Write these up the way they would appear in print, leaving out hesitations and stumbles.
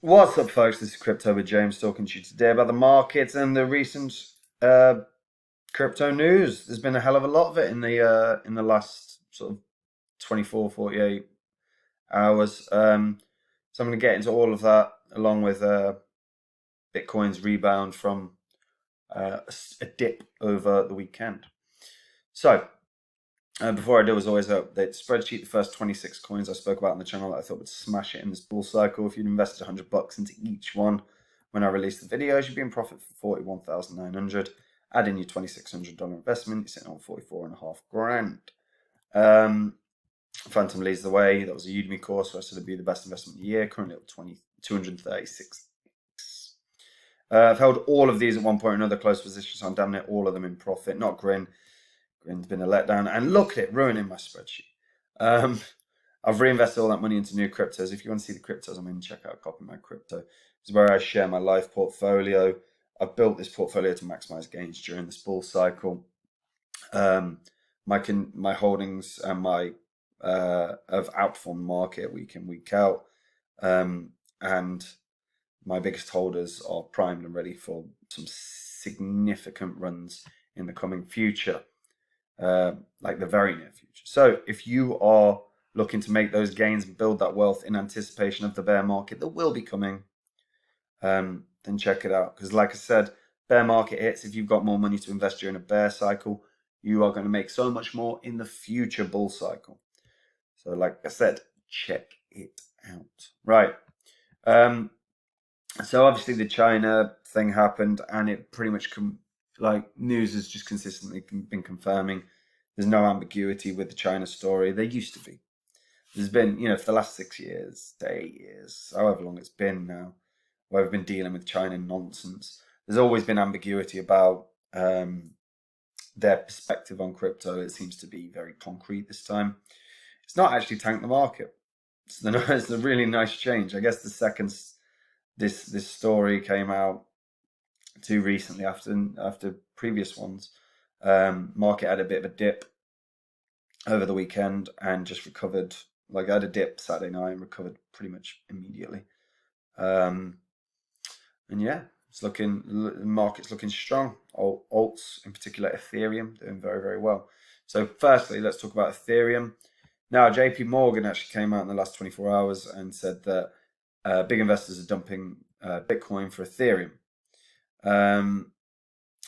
What's up, folks? This is Crypto with James, talking to you today about the markets and the recent uh, crypto news. There's been a hell of a lot of it in the last sort of 24, 48 hours. So I'm going to get into all of that along with Bitcoin's rebound from a dip over the weekend. So before I do, as always, update the spreadsheet. The first 26 coins I spoke about on the channel that I thought would smash it in this bull cycle. If you'd invested $100 into each one when I released the videos, you'd be in profit for 41,900. Add in your $2,600 investment, you're sitting on 44.5 grand. Phantom leads the way. That was a Udemy course, so I said it'd be the best investment of the year. Currently at 236. I've held all of these at one point or another close positions, so I'm damn near all of them in profit. Not Grin. Grin's been a letdown, and look at it, ruining my spreadsheet. I've reinvested all that money into new cryptos. If you want to see the cryptos I'm in, check out Copy My Crypto. This is where I share my live portfolio. I've built this portfolio to maximize gains during this bull cycle. My holdings and my have outperformed market week in, week out, and my biggest holders are primed and ready for some significant runs in the coming future. Like the very near future. So if you are looking to make those gains and build that wealth in anticipation of the bear market that will be coming, then check it out. Because like I said, bear market hits, if you've got more money to invest during a bear cycle, you are going to make so much more in the future bull cycle. So like I said, check it out. Right. So obviously the China thing happened, and it pretty much news has just consistently been confirming there's no ambiguity with the China story. There used to be. There's been, for the last 6 years to 8 years, however long it's been now, where we've been dealing with China nonsense. There's always been ambiguity about their perspective on crypto. It seems to be very concrete this time. It's not actually tanked the market. It's a really nice change. I guess the second this story came out too recently after previous ones, market had a bit of a dip over the weekend and just recovered. Like I had a dip Saturday night and recovered pretty much immediately. And yeah, the market's looking strong. Alts, in particular Ethereum, doing very, very well. So firstly, let's talk about Ethereum. Now, JP Morgan actually came out in the last 24 hours and said that big investors are dumping Bitcoin for Ethereum.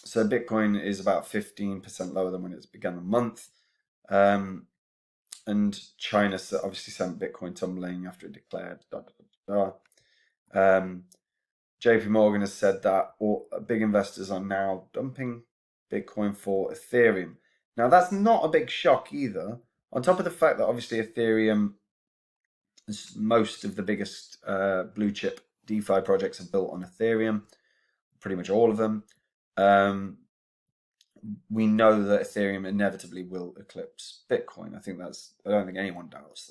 So Bitcoin is about 15% lower than when it began the month. And China obviously sent Bitcoin tumbling after it declared. JP Morgan has said that big investors are now dumping Bitcoin for Ethereum. Now, that's not a big shock either. On top of the fact that obviously Ethereum, most of the biggest blue chip DeFi projects are built on Ethereum, pretty much all of them. We know that Ethereum inevitably will eclipse Bitcoin. I don't think anyone doubts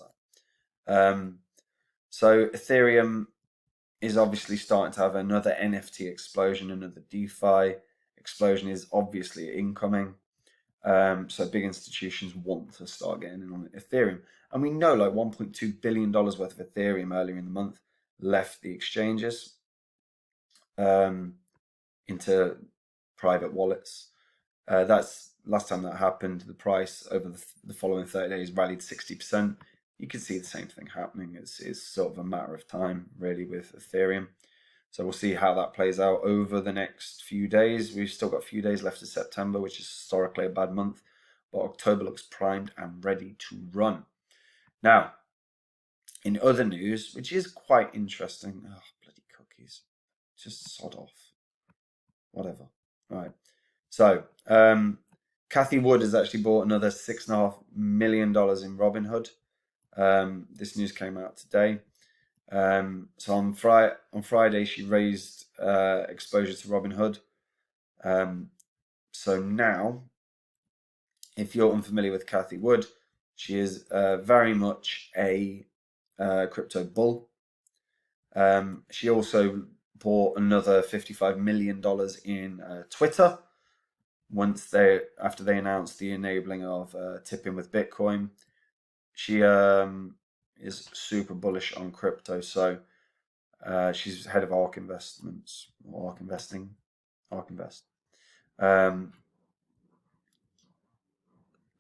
that. So Ethereum is obviously starting to have another NFT explosion, another DeFi explosion is obviously incoming. So big institutions want to start getting in on Ethereum. And we know like $1.2 billion worth of Ethereum earlier in the month left the exchanges into private wallets. That's last time that happened. The price over the following 30 days rallied 60%. You can see the same thing happening. It's sort of a matter of time, really, with Ethereum. So we'll see how that plays out over the next few days. We've still got a few days left of September, which is historically a bad month. But October looks primed and ready to run. Now, in other news, which is quite interesting. Oh, bloody cookies. Just sod off. Whatever. Right. So, Cathie Wood has actually bought another $6.5 million in Robinhood. This news came out today. So on Friday, she raised exposure to Robinhood. So now, if you're unfamiliar with Cathie Wood, she is very much a crypto bull. She also bought another $55 million in Twitter after they announced the enabling of tipping with Bitcoin. She is super bullish on crypto. So She's head of ARK Investments, or ARK Investing, ARK Invest.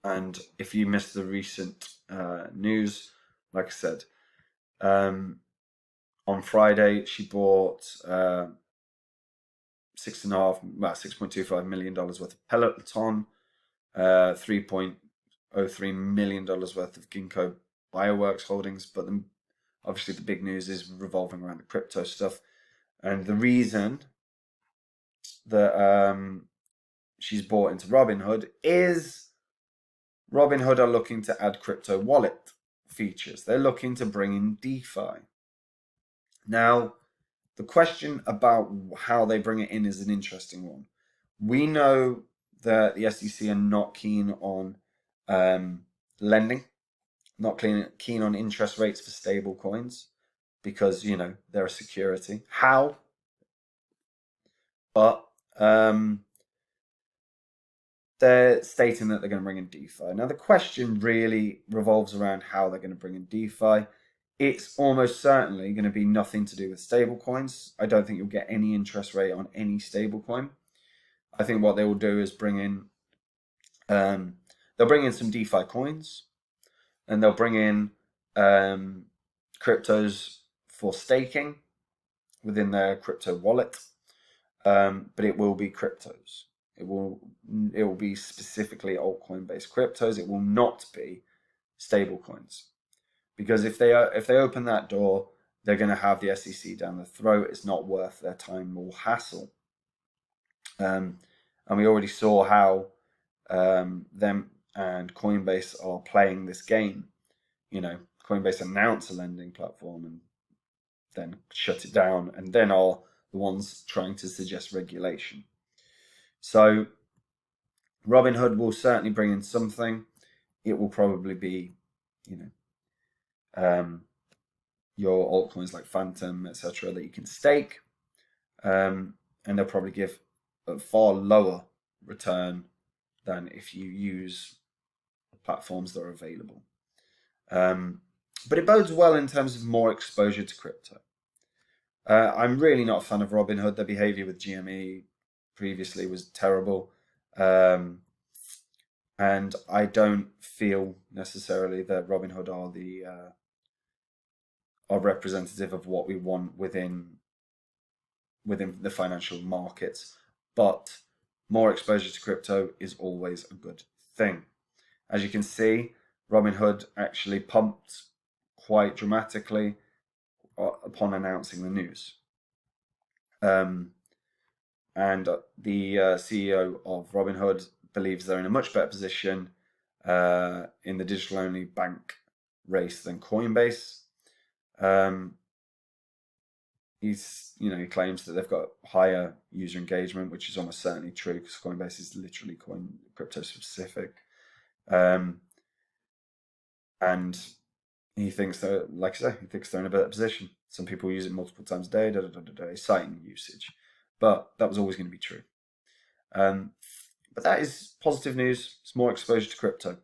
And if you missed the recent news, like I said, on Friday she bought $6.25 million worth of Peloton, $3.03 million worth of Ginkgo Bioworks holdings. But obviously the big news is revolving around the crypto stuff. And the reason that she's bought into Robinhood is Robinhood are looking to add crypto wallet features. They're looking to bring in DeFi. Now, the question about how they bring it in is an interesting one. We know that the SEC are not keen on lending, not keen on interest rates for stable coins, because, you know, they're a security. How? But they're stating that they're going to bring in DeFi. Now, the question really revolves around how they're going to bring in DeFi. It's almost certainly going to be nothing to do with stablecoins. I don't think you'll get any interest rate on any stablecoin. I think what they will do is bring in, they'll bring in some DeFi coins, and they'll bring in cryptos for staking within their crypto wallet. But it will be cryptos. It will be specifically altcoin-based cryptos. It will not be stablecoins, because if they open that door, they're going to have the SEC down the throat. It's not worth their time or hassle. And we already saw how them and Coinbase are playing this game. You know, Coinbase announced a lending platform and then shut it down, and then are the ones trying to suggest regulation. So Robinhood will certainly bring in something. It will probably be, you know, your altcoins like Phantom, etc., that you can stake, and they'll probably give a far lower return than if you use platforms that are available. But it bodes well in terms of more exposure to crypto. I'm really not a fan of Robinhood. Their behavior with GME previously was terrible. And I don't feel necessarily that Robinhood are representative of what we want within the financial markets. But more exposure to crypto is always a good thing. As you can see, Robinhood actually pumped quite dramatically upon announcing the news. And the CEO of Robinhood believes they're in a much better position in the digital-only bank race than Coinbase. He claims that they've got higher user engagement, which is almost certainly true, because Coinbase is literally crypto specific. And he thinks that, like I say, he thinks they're in a better position. Some people use it multiple times a day, citing usage. But that was always going to be true. But that is positive news. It's more exposure to crypto,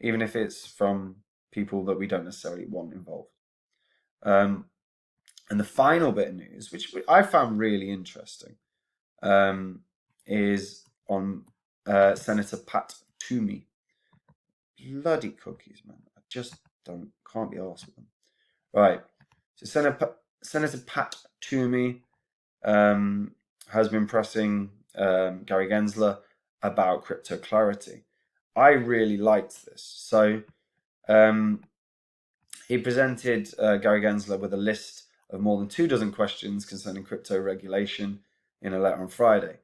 even if it's from people that we don't necessarily want involved. And the final bit of news, which I found really interesting, is on Senator Pat Toomey. Bloody cookies, man. I just can't be arsed with them. Right. So Senator Pat Toomey has been pressing Gary Gensler about crypto clarity. I really liked this. So he presented Gary Gensler with a list of more than 24 questions concerning crypto regulation in a letter on Friday.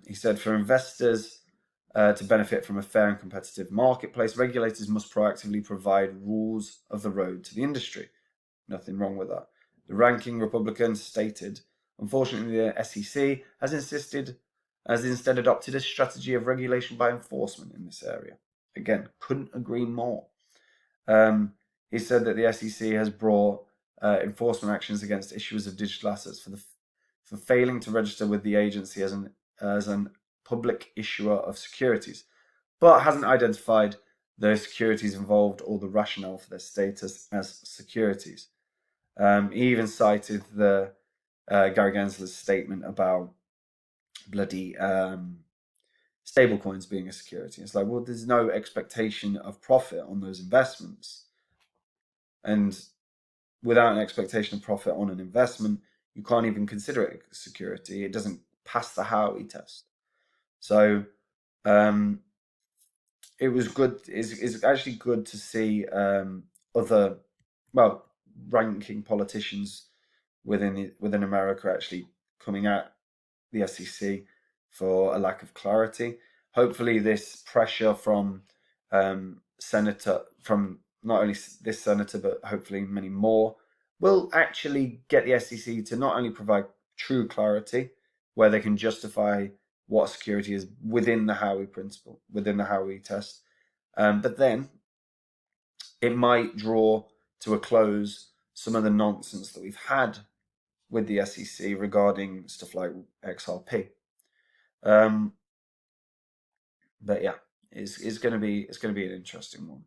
He said, for investors to benefit from a fair and competitive marketplace, regulators must proactively provide rules of the road to the industry. Nothing wrong with that. The ranking Republican stated, unfortunately, the SEC has instead adopted a strategy of regulation by enforcement in this area. Again, couldn't agree more. He said that the SEC has brought enforcement actions against issuers of digital assets for failing to register with the agency as an public issuer of securities, but hasn't identified the securities involved or the rationale for their status as securities. He even cited the Gary Gensler's statement about bloody stable coins being a security. It's like, well, there's no expectation of profit on those investments. And without an expectation of profit on an investment, you can't even consider it a security. It doesn't pass the Howey test. So it was good. It's actually good to see other, well, ranking politicians within America actually coming at the SEC for a lack of clarity. Hopefully, this pressure from from not only this senator but hopefully many more, will actually get the SEC to not only provide true clarity, where they can justify what security is within the Howey principle, within the Howey test, but then it might draw to a close some of the nonsense that we've had with the SEC regarding stuff like XRP. But yeah, it's going to be an interesting one.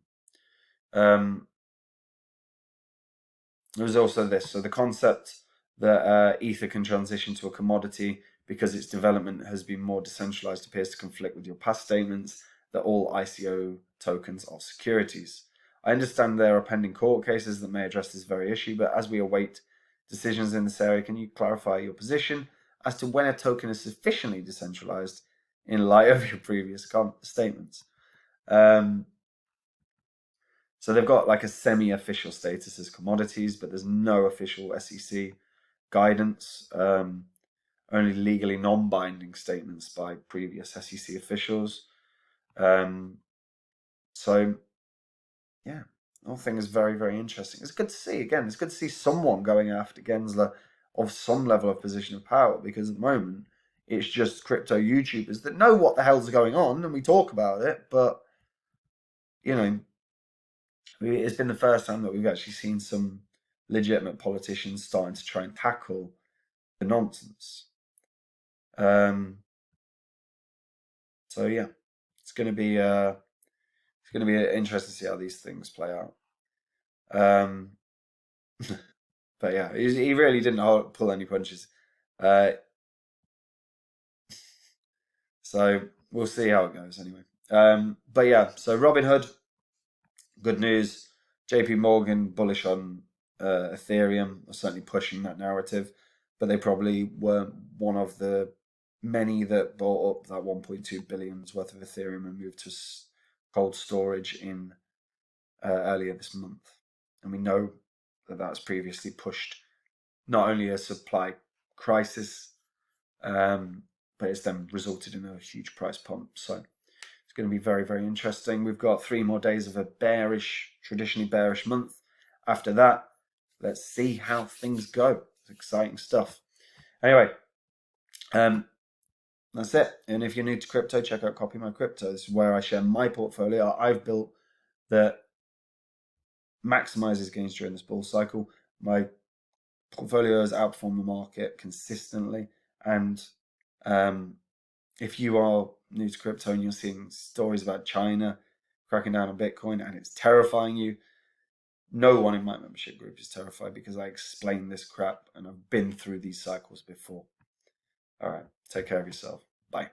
There was also this, so the concept that Ether can transition to a commodity because its development has been more decentralized appears to conflict with your past statements that all ICO tokens are securities. I understand there are pending court cases that may address this very issue, but as we await decisions in this area, can you clarify your position as to when a token is sufficiently decentralized in light of your previous statements? So they've got like a semi-official status as commodities, but there's no official SEC guidance. Only legally non-binding statements by previous SEC officials. So yeah, the whole thing is very, very interesting. It's good to see, again, it's good to see someone going after Gensler of some level of position of power, because at the moment it's just crypto YouTubers that know what the hell's going on and we talk about it, but you know, it's been the first time that we've actually seen some legitimate politicians starting to try and tackle the nonsense. So yeah, it's going to be interesting to see how these things play out. But yeah, he really didn't pull any punches. So we'll see how it goes anyway. But yeah, so Robinhood, good news. JP Morgan bullish on Ethereum, are certainly pushing that narrative, but they probably weren't one of the many that bought up that 1.2 billion worth of Ethereum and moved to cold storage in earlier this month. And we know that that's previously pushed not only a supply crisis, but it's then resulted in a huge price pump. So it's going to be very, very interesting. We've got 3 more days of a traditionally bearish month. After that, let's see how things go. It's exciting stuff. Anyway, that's it. And if you're new to crypto, check out Copy My Crypto. This is where I share my portfolio I've built that maximizes gains during this bull cycle. My portfolio has outperformed the market consistently. And if you are new to crypto and you're seeing stories about China cracking down on Bitcoin and it's terrifying you, no one in my membership group is terrified, because I explain this crap and I've been through these cycles before. All right, take care of yourself. Bye.